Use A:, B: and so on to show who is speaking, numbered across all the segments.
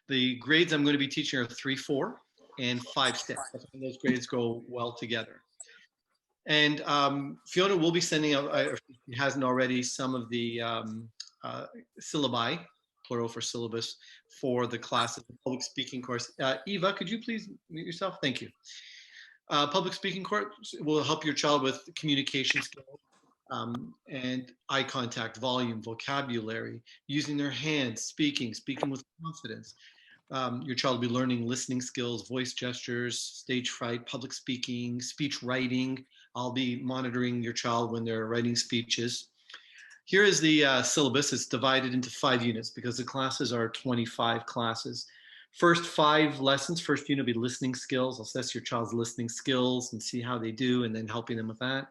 A: The grades I'm going to be teaching are 3, 4, and 5, 6. I find those grades go well together. And Fiona will be sending out, if she hasn't already, some of the syllabi, plural for syllabus, for the classes, the public speaking course. Eva, could you please mute yourself? Thank you. Public speaking course will help your child with communication skills and eye contact, volume, vocabulary, using their hands, speaking with confidence. Your child will be learning listening skills, voice gestures, stage fright, public speaking, speech writing. I'll be monitoring your child when they're writing speeches. Here is the syllabus. It's divided into 5 units because the classes are 25 classes. First 5 lessons, first unit will be listening skills. I'll assess your child's listening skills and see how they do, and then helping them with that.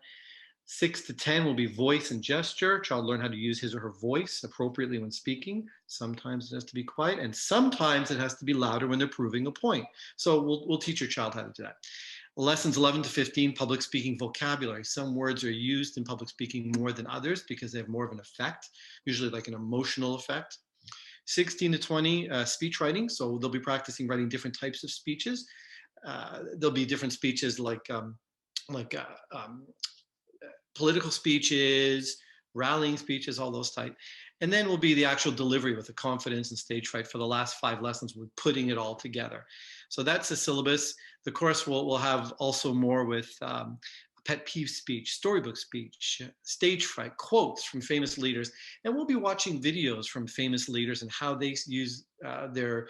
A: 6 to 10 will be voice and gesture. Child learn how to use his or her voice appropriately when speaking. Sometimes it has to be quiet, and sometimes it has to be louder when they're proving a point. So we'll teach your child how to do that. Lessons 11 to 15, public speaking vocabulary. Some words are used in public speaking more than others because they have more of an effect, usually like an emotional effect. 16 to 20, speech writing. So they'll be practicing writing different types of speeches. There'll be different speeches like political speeches, rallying speeches, all those type. And then will be the actual delivery with the confidence and stage fright for the last 5 lessons. We're putting it all together. So that's the syllabus. The course will have also more with pet peeve speech, storybook speech, stage fright, quotes from famous leaders. And we'll be watching videos from famous leaders and how they use their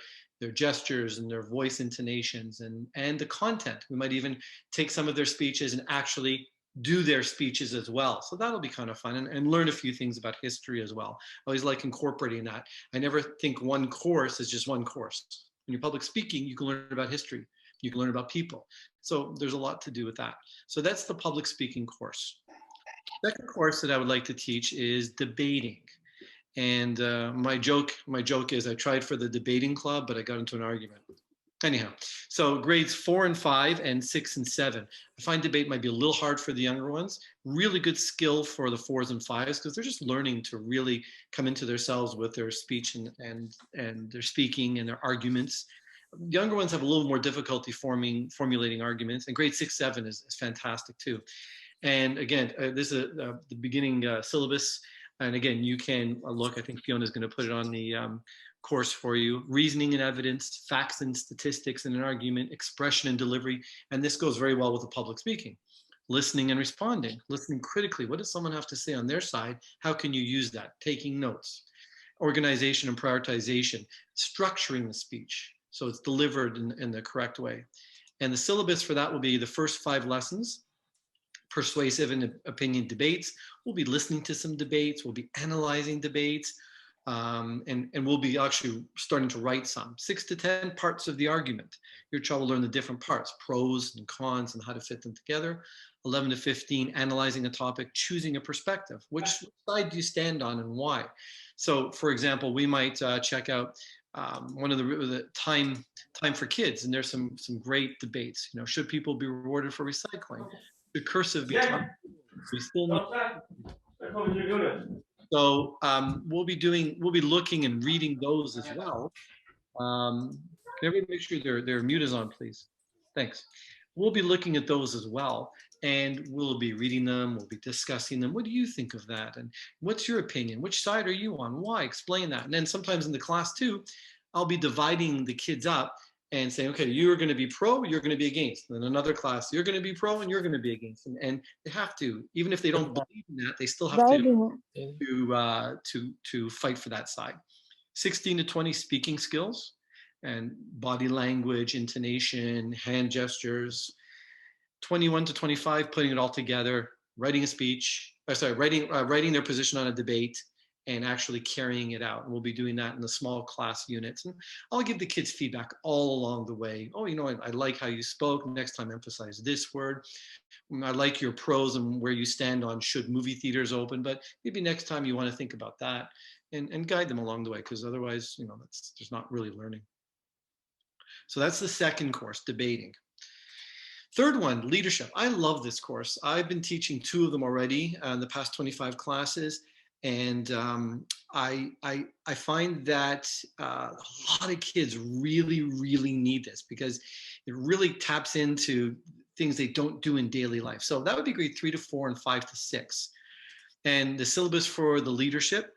A: gestures and their voice intonations and the content. We might even take some of their speeches and actually do their speeches as well. So that'll be kind of fun and learn a few things about history as well. I always like incorporating that. I never think one course is just one course. When you're public speaking, you can learn about history. You can learn about people. So there's a lot to do with that. So that's the public speaking course. Second course that I would like to teach is debating. And my joke is I tried for the debating club, but I got into an argument. Anyhow, so grades 4 and 5 and 6 and 7. I find debate might be a little hard for the younger ones. Really good skill for the 4s and 5s because they're just learning to really come into themselves with their speech and their speaking and their arguments. Younger ones have a little more difficulty formulating arguments, and grade 6, 7 is fantastic too. And again, this is the beginning syllabus. And again, you can look, I think Fiona is going to put it on the course for you. Reasoning and evidence, facts and statistics in an argument, expression and delivery. And this goes very well with the public speaking. Listening and responding, listening critically. What does someone have to say on their side? How can you use that? Taking notes. Organization and prioritization, structuring the speech so it's delivered in the correct way. And the syllabus for that will be the first 5 lessons. Persuasive and opinion debates. We'll be listening to some debates. We'll be analyzing debates. And we'll be actually starting to write some. 6 to 10 parts of the argument. Your child will learn the different parts, pros and cons and how to fit them together. 11 to 15, analyzing a topic, choosing a perspective. Which side do you stand on and why? So for example, we might check out one of the time for kids, and there's some great debates. You know, should people be rewarded for recycling? Should cursive be taught? We still need. So we'll be looking and reading those as well. Can everybody make sure their mute is on, please? Thanks. We'll be looking at those as well, and we'll be reading them. We'll be discussing them. What do you think of that? And what's your opinion? Which side are you on? Why? Explain that. And then sometimes in the class too, I'll be dividing the kids up and saying, okay, you're going to be pro, you're going to be against. And then another class, you're going to be pro and you're going to be against. And they have to, even if they don't believe in that, they still have to fight for that side. 16 to 20 speaking skills and body language, intonation, hand gestures. 21 to 25, putting it all together, writing a speech, writing their position on a debate, and actually carrying it out. And we'll be doing that in the small class units. And I'll give the kids feedback all along the way. Oh, you know, I like how you spoke. Next time, emphasize this word. I like your pros and where you stand on should movie theaters open, but maybe next time you want to think about that and guide them along the way, because otherwise, you know, there's not really learning. So that's the second course, debating. Third one, leadership. I love this course. I've been teaching 2 of them already in the past 25 classes. And I find that a lot of kids really need this because it really taps into things they don't do in daily life. So that would be grade 3 to 4 and 5 to 6. And the syllabus for the leadership,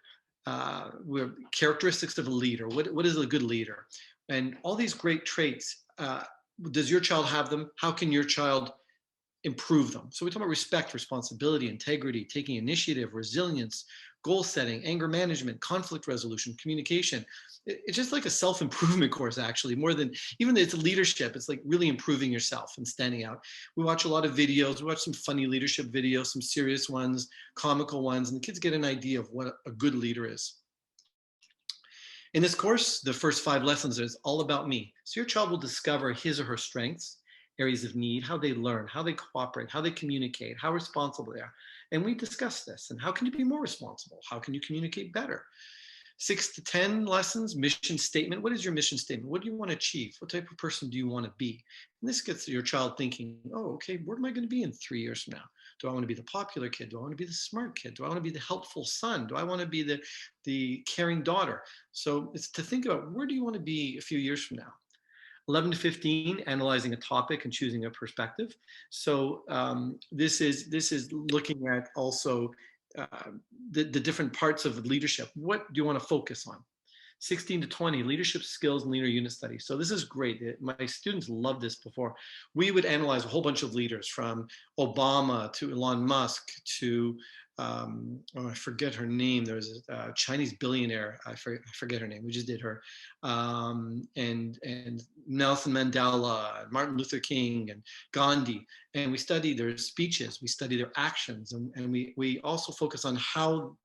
A: characteristics of a leader. What is a good leader? And all these great traits. Does your child have them? How can your child improve them? So we talk about respect, responsibility, integrity, taking initiative, resilience, goal setting, anger management, conflict resolution, communication. It's just like a self-improvement course, actually, more than even though it's leadership. It's like really improving yourself and standing out. We watch a lot of videos. We watch some funny leadership videos, some serious ones, comical ones, and the kids get an idea of what a good leader is. In this course, the first 5 lessons is all about me. So your child will discover his or her strengths, areas of need, how they learn, how they cooperate, how they communicate, how responsible they are. And we discuss this. And how can you be more responsible? How can you communicate better? 6 to 10 lessons, mission statement. What is your mission statement? What do you want to achieve? What type of person do you want to be? And this gets your child thinking, oh, okay, where am I going to be in 3 years from now? Do I want to be the popular kid? Do I want to be the smart kid? Do I want to be the helpful son? Do I want to be the caring daughter? So it's to think about, where do you want to be a few years from now? 11 to 15, analyzing a topic and choosing a perspective. So this is looking at also the different parts of leadership. What do you want to focus on? 16 to 20, leadership skills and leader unit studies. So this is great. My students loved this before. We would analyze a whole bunch of leaders, from Obama to Elon Musk to, I forget her name. There was a Chinese billionaire. I forget her name. We just did her. And Nelson Mandela, Martin Luther King, and Gandhi. And we study their speeches. We study their actions. And we also focus on how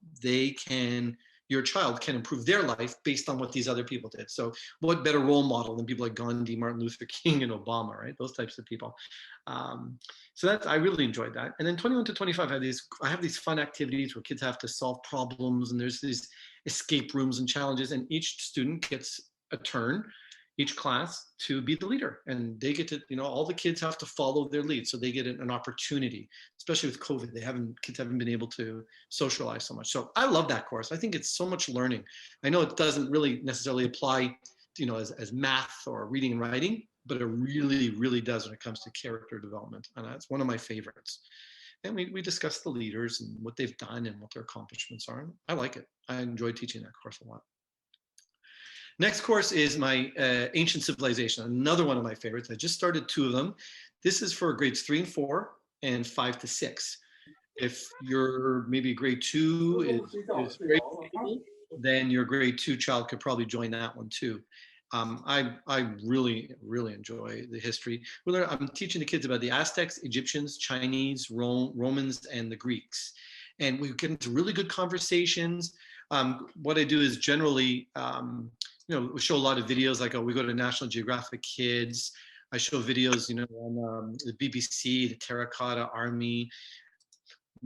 A: your child can improve their life based on what these other people did. So what better role model than people like Gandhi, Martin Luther King, and Obama, right? Those types of people. So I really enjoyed that. And then 21 to 25, I have these fun activities where kids have to solve problems, and there's these escape rooms and challenges, and each student gets a turn, each class, to be the leader. And they get to, all the kids have to follow their lead. So they get an opportunity, especially with COVID. Kids haven't been able to socialize so much. So I love that course. I think it's so much learning. I know it doesn't really necessarily apply, as math or reading and writing, but it really, really does when it comes to character development. And that's one of my favorites. And we discuss the leaders and what they've done and what their accomplishments are. And I like it. I enjoy teaching that course a lot. Next course is my Ancient Civilization, another one of my favorites. I just started 2 of them. This is for grades 3 and 4 and 5 to 6. If you're maybe grade 2 is grade 2, then your grade 2 child could probably join that one too. I really, really enjoy the history. I'm teaching the kids about the Aztecs, Egyptians, Chinese, Romans, and the Greeks. And we get into really good conversations. What I do is generally, we show a lot of videos, like we go to National Geographic Kids. I show videos, on the BBC, the Terracotta Army.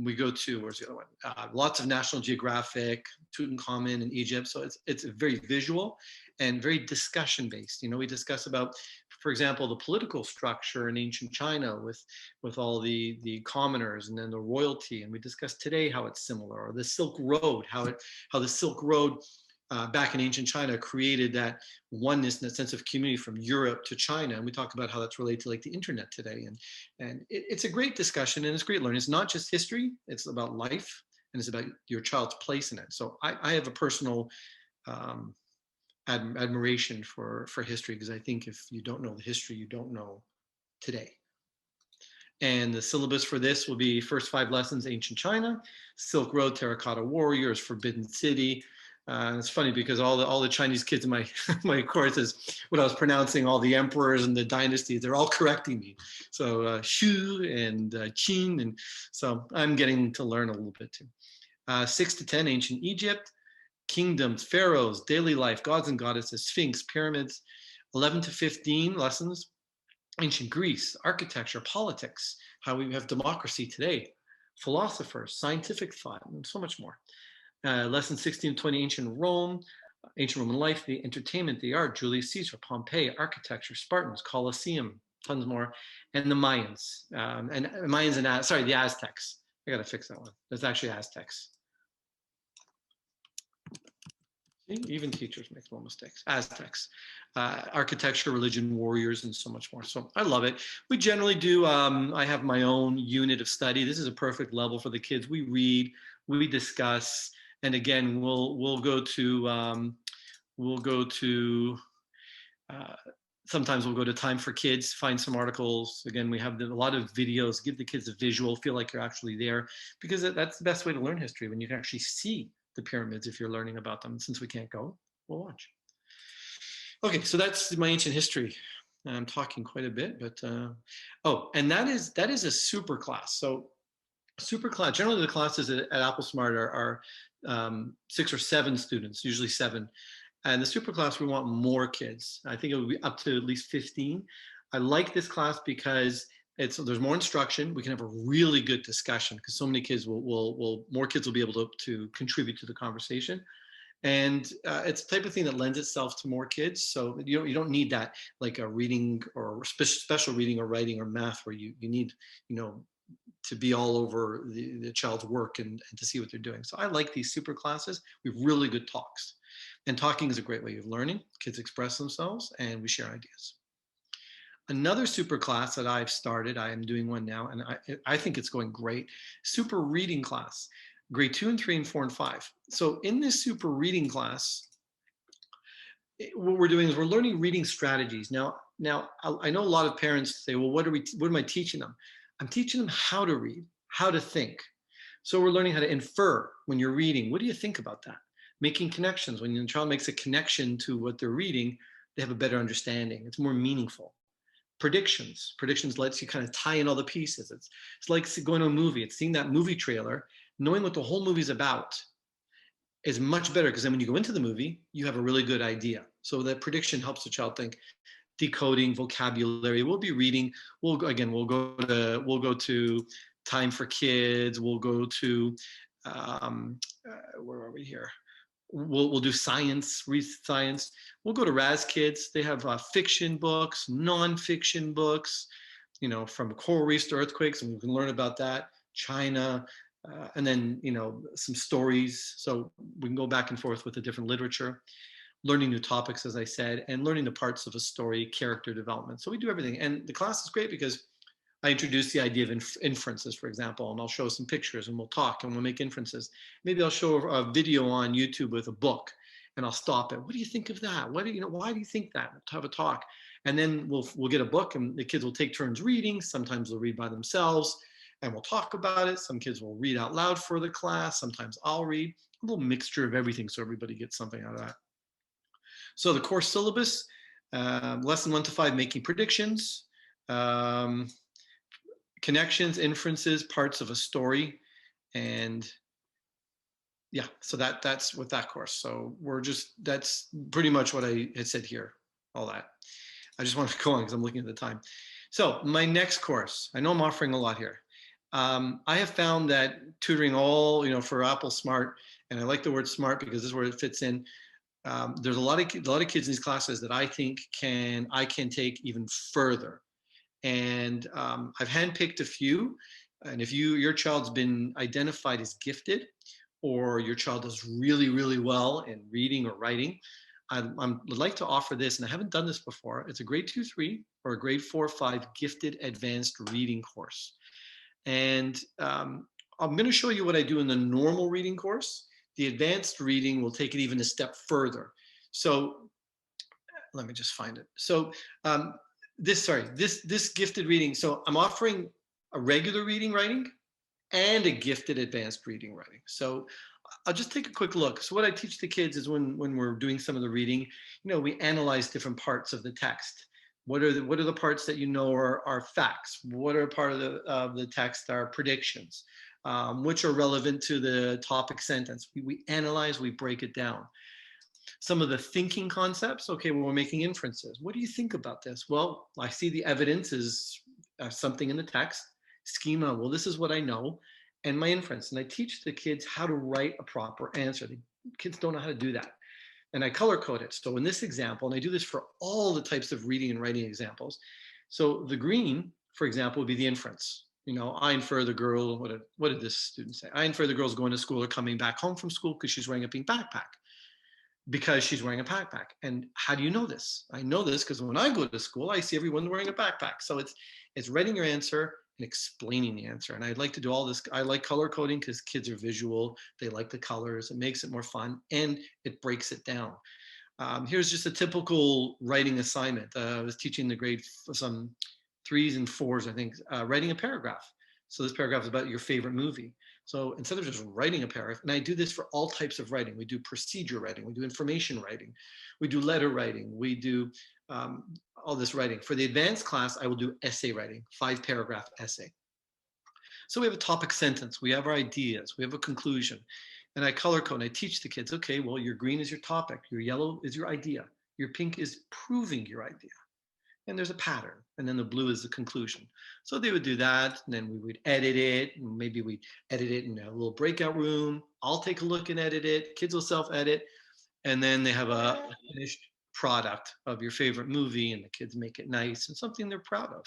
A: We go to, where's the other one? Lots of National Geographic, Tutankhamun in Egypt. So it's very visual and very discussion based. We discuss about, for example, the political structure in ancient China with all the commoners and then the royalty. And we discuss today how it's similar, or the Silk Road, how the Silk Road back in ancient China created that oneness and that sense of community from Europe to China. And we talk about how that's related to like the internet today. And it's a great discussion, and it's great learning. It's not just history, it's about life, and it's about your child's place in it. So I have a personal admiration for history, because I think if you don't know the history, you don't know today. And the syllabus for this will be first 5 lessons, ancient China, Silk Road, Terracotta Warriors, Forbidden City. It's funny because all the Chinese kids in my courses, when I was pronouncing all the emperors and the dynasties, they're all correcting me. So Shu and Qin, and so I'm getting to learn a little bit too. 6 to 10, ancient Egypt, kingdoms, pharaohs, daily life, gods and goddesses, sphinx, pyramids. 11 to 15 lessons, ancient Greece, architecture, politics, how we have democracy today, philosophers, scientific thought, and so much more. Lesson 16 to 20, ancient Roman life, the entertainment, the art, Julius Caesar, Pompeii, architecture, Spartans, Colosseum, tons more, and the Mayans, the Aztecs. I got to fix that one. That's actually Aztecs. Even teachers make little mistakes. Aztecs, architecture, religion, warriors, and so much more. So I love it. We generally do. I have my own unit of study. This is a perfect level for the kids. We read, we discuss, and again, we'll go to. Uh, Sometimes we'll go to Time for Kids, find some articles. Again, we have a lot of videos. Give the kids a visual, feel like you're actually there, because that's the best way to learn history, when you can actually see the pyramids if you're learning about them. Since we can't go, we'll watch. Okay, so that's my ancient history. I'm talking quite a bit, but oh, and that is a super class. So super class. Generally, the classes at Applesmart are 6 or 7 students, usually 7. And the super class, we want more kids. I think it will be up to at least 15. I like this class because there's more instruction. We can have a really good discussion because so many kids more kids will be able to contribute to the conversation. And it's the type of thing that lends itself to more kids. So you don't need that, like a reading or special reading or writing or math, where you need, to be all over the child's work and to see what they're doing. So I like these super classes. We have really good talks. And talking is a great way of learning. Kids express themselves and we share ideas. Another super class that I've started, I am doing one now, and I think it's going great. Super reading class, grade 2 and 3 and 4 and 5. So in this super reading class, what we're doing is we're learning reading strategies. Now I know a lot of parents say, well, what am I teaching them? I'm teaching them how to read, how to think. So we're learning how to infer when you're reading. What do you think about that? Making connections. When your child makes a connection to what they're reading, they have a better understanding. It's more meaningful. Predictions. Predictions lets you kind of tie in all the pieces. It's like going to a movie. It's seeing that movie trailer, knowing what the whole movie's about is much better, because then when you go into the movie, you have a really good idea. So that prediction helps the child think. Decoding vocabulary. We'll be reading. We'll go to Time for Kids. We'll go to where are we here? We'll do science, read science. We'll go to Raz Kids. They have fiction books, non-fiction books, from coral reefs to earthquakes, and we can learn about that. China, and then some stories. So we can go back and forth with the different literature. Learning new topics, as I said, and learning the parts of a story, character development. So we do everything. And the class is great because I introduce the idea of inferences, for example, and I'll show some pictures and we'll talk and we'll make inferences. Maybe I'll show a video on YouTube with a book and I'll stop it. What do you think of that? Why do you think that? We'll have a talk. And then we'll get a book and the kids will take turns reading. Sometimes they'll read by themselves and we'll talk about it. Some kids will read out loud for the class. Sometimes I'll read. A little mixture of everything so everybody gets something out of that. So the course syllabus, lesson 1 to 5, making predictions, connections, inferences, parts of a story, and yeah, so that's with that course. So that's pretty much what I had said here, all that. I just want to go on because I'm looking at the time. So my next course, I know I'm offering a lot here. I have found that tutoring for Applesmart, and I like the word smart because this is where it fits in. There's a lot of kids in these classes that I think I can take even further. And I've handpicked a few. And if your child's been identified as gifted, or your child does really, really well in reading or writing, I would like to offer this, and I haven't done this before. It's a grade 2-3 or a grade 4-5 gifted advanced reading course. And I'm going to show you what I do in the normal reading course. The advanced reading will take it even a step further. So let me just find it. So this gifted reading. So I'm offering a regular reading writing and a gifted advanced reading writing. So I'll just take a quick look. So what I teach the kids is when we're doing some of the reading, we analyze different parts of the text. What are the parts that are facts? What are part of the text are predictions? Which are relevant to the topic sentence. We analyze, we break it down. Some of the thinking concepts, okay, well, we're making inferences. What do you think about this? Well, I see the evidence is something in the text. Schema, well, this is what I know. And my inference. And I teach the kids how to write a proper answer. The kids don't know how to do that. And I color code it. So in this example, and I do this for all the types of reading and writing examples. So the green, for example, would be the inference. I infer the girl, what did this student say? I infer the girl's going to school or coming back home from school because she's wearing a pink backpack. because she's wearing a backpack. And how do you know this? I know this because when I go to school, I see everyone wearing a backpack. So it's writing your answer and explaining the answer. And I'd like to do all this. I like color coding because kids are visual. They like the colors. It makes it more fun and it breaks it down. Here's just a typical writing assignment. I was teaching the grade some 3s and 4s, I think, writing a paragraph. So this paragraph is about your favorite movie. So instead of just writing a paragraph, and I do this for all types of writing. We do procedure writing, we do information writing, we do letter writing, we do all this writing. For the advanced class, I will do essay writing, 5-paragraph essay. So we have a topic sentence, we have our ideas, we have a conclusion, and I color code and I teach the kids, okay, well, your green is your topic, your yellow is your idea, your pink is proving your idea. And there's a pattern, and then the blue is the conclusion. So they would do that, and then we would edit it, and maybe we'd edit it in a little breakout room. I'll take a look and edit it. Kids will self-edit, and then they have a finished product of your favorite movie, and the kids make it nice and something they're proud of.